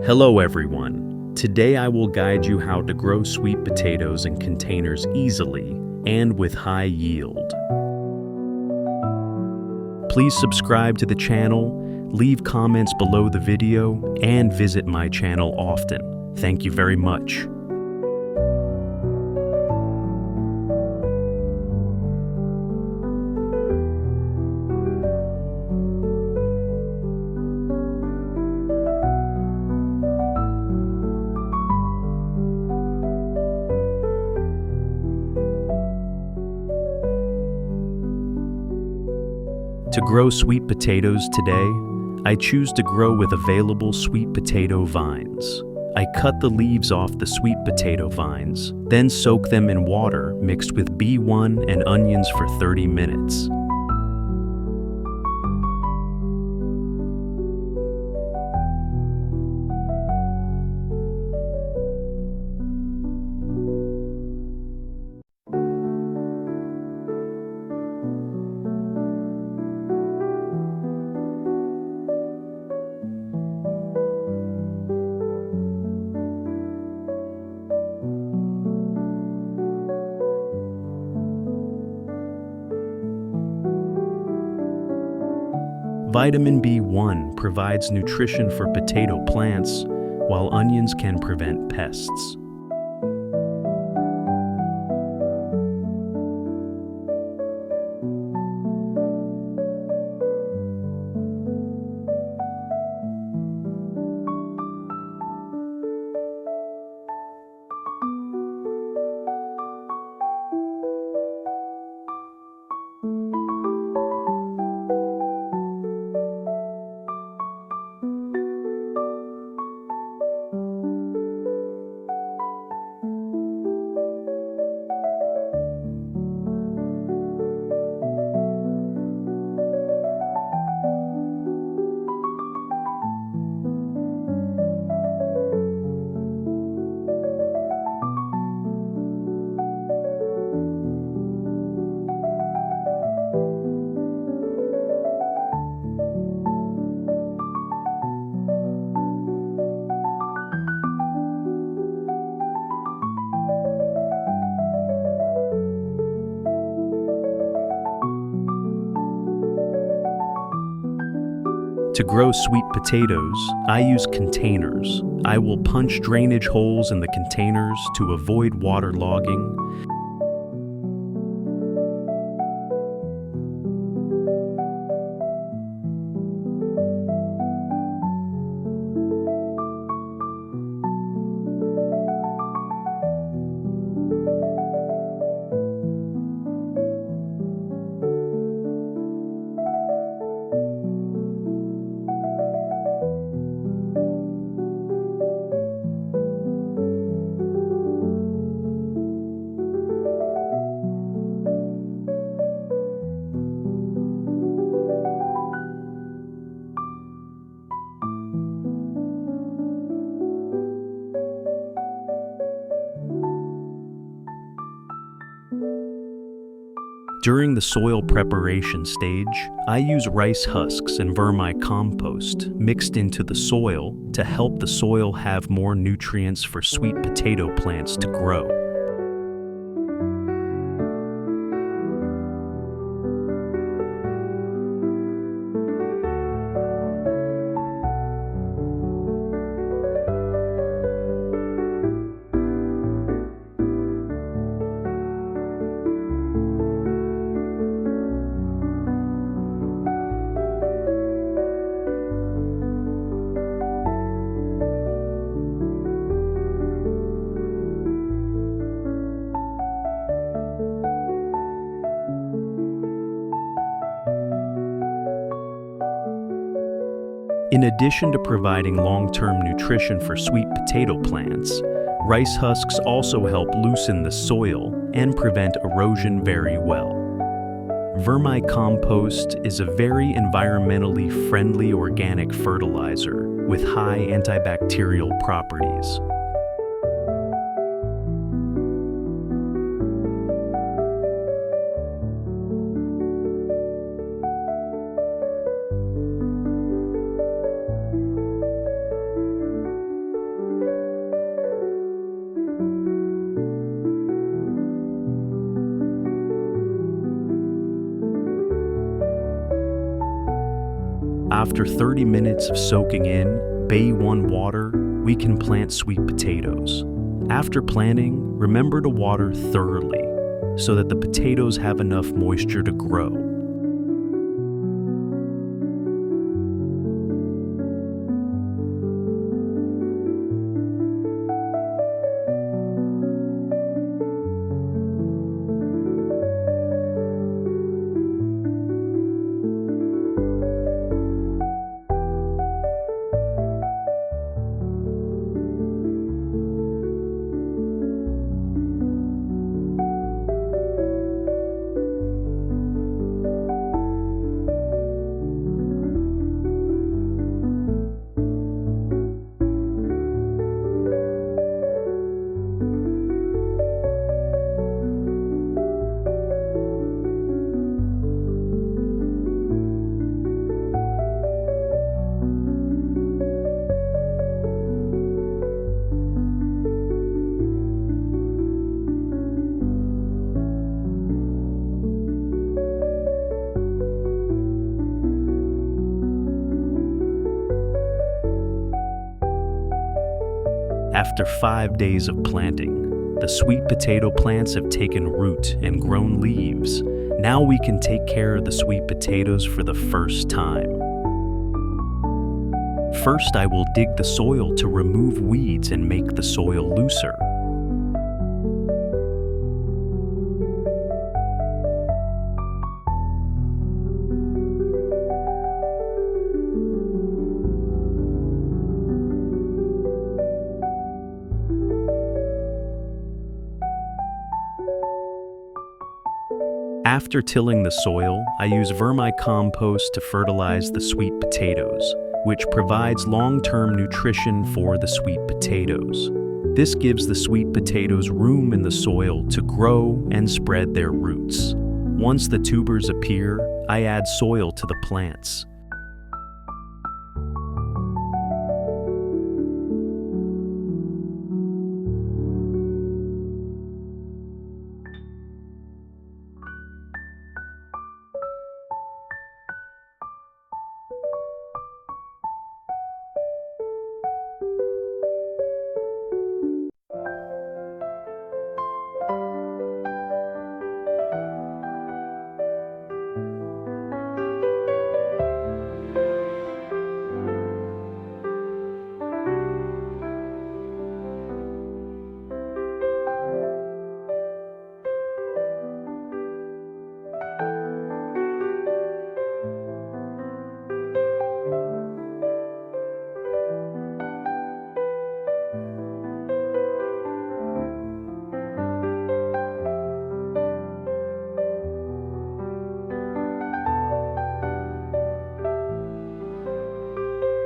Hello everyone. Today I will guide you how to grow sweet potatoes in containers easily and with high yield. Please subscribe to the channel, leave comments below the video, and visit my channel often. Thank you very much. To grow sweet potatoes today, I choose to grow with available sweet potato vines. I cut the leaves off the sweet potato vines, then soak them in water mixed with B1 and onions for 30 minutes. Vitamin B1 provides nutrition for potato plants, while onions can prevent pests. To grow sweet potatoes, I use containers. I will punch drainage holes in the containers to avoid waterlogging. During the soil preparation stage, I use rice husks and vermicompost mixed into the soil to help the soil have more nutrients for sweet potato plants to grow. In addition to providing long-term nutrition for sweet potato plants, rice husks also help loosen the soil and prevent erosion very well. Vermicompost is a very environmentally friendly organic fertilizer with high antibacterial properties. After 30 minutes of soaking in Bay 1 water, we can plant sweet potatoes. After planting, remember to water thoroughly so that the potatoes have enough moisture to grow. After 5 days of planting, the sweet potato plants have taken root and grown leaves. Now we can take care of the sweet potatoes for the first time. First, I will dig the soil to remove weeds and make the soil looser. After tilling the soil, I use vermicompost to fertilize the sweet potatoes, which provides long-term nutrition for the sweet potatoes. This gives the sweet potatoes room in the soil to grow and spread their roots. Once the tubers appear, I add soil to the plants.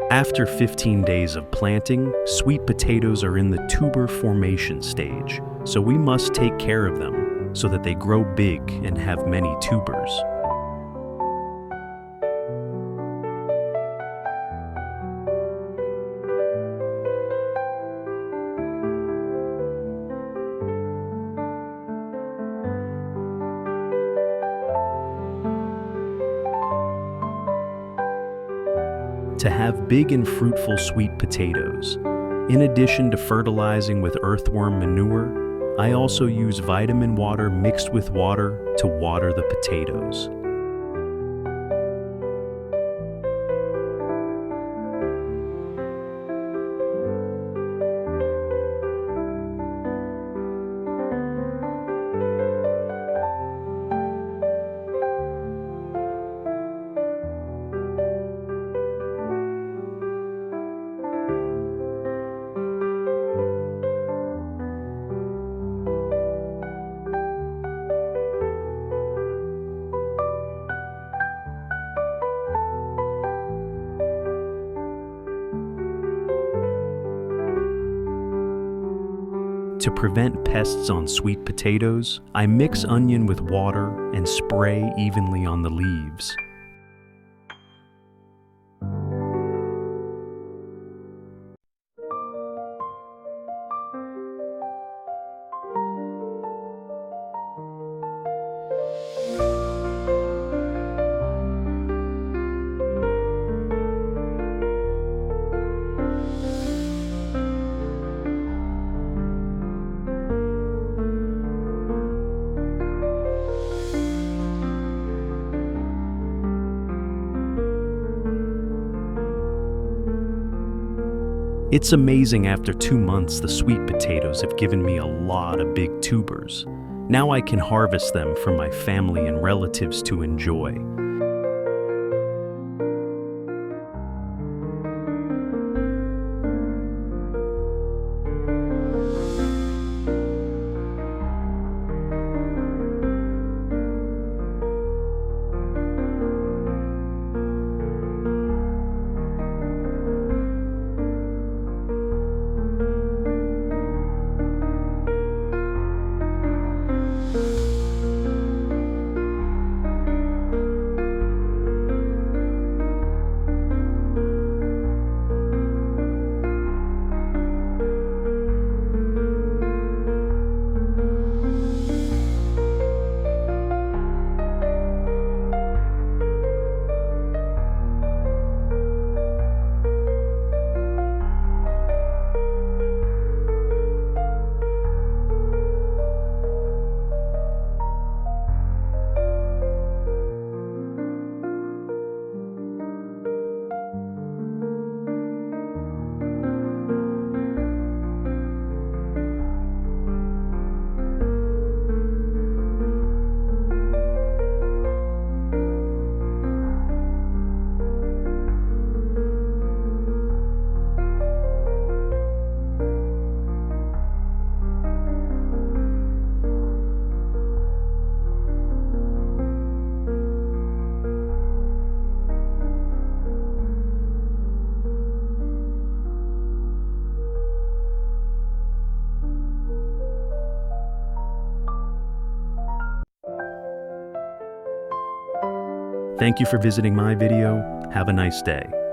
After 15 days of planting, sweet potatoes are in the tuber formation stage, so we must take care of them so that they grow big and have many tubers. To have big and fruitful sweet potatoes, in addition to fertilizing with earthworm manure, I also use vitamin water mixed with water to water the potatoes. To prevent pests on sweet potatoes, I mix onion with water and spray evenly on the leaves. It's amazing, after 2 months, the sweet potatoes have given me a lot of big tubers. Now I can harvest them for my family and relatives to enjoy. Thank you for visiting my video. Have a nice day.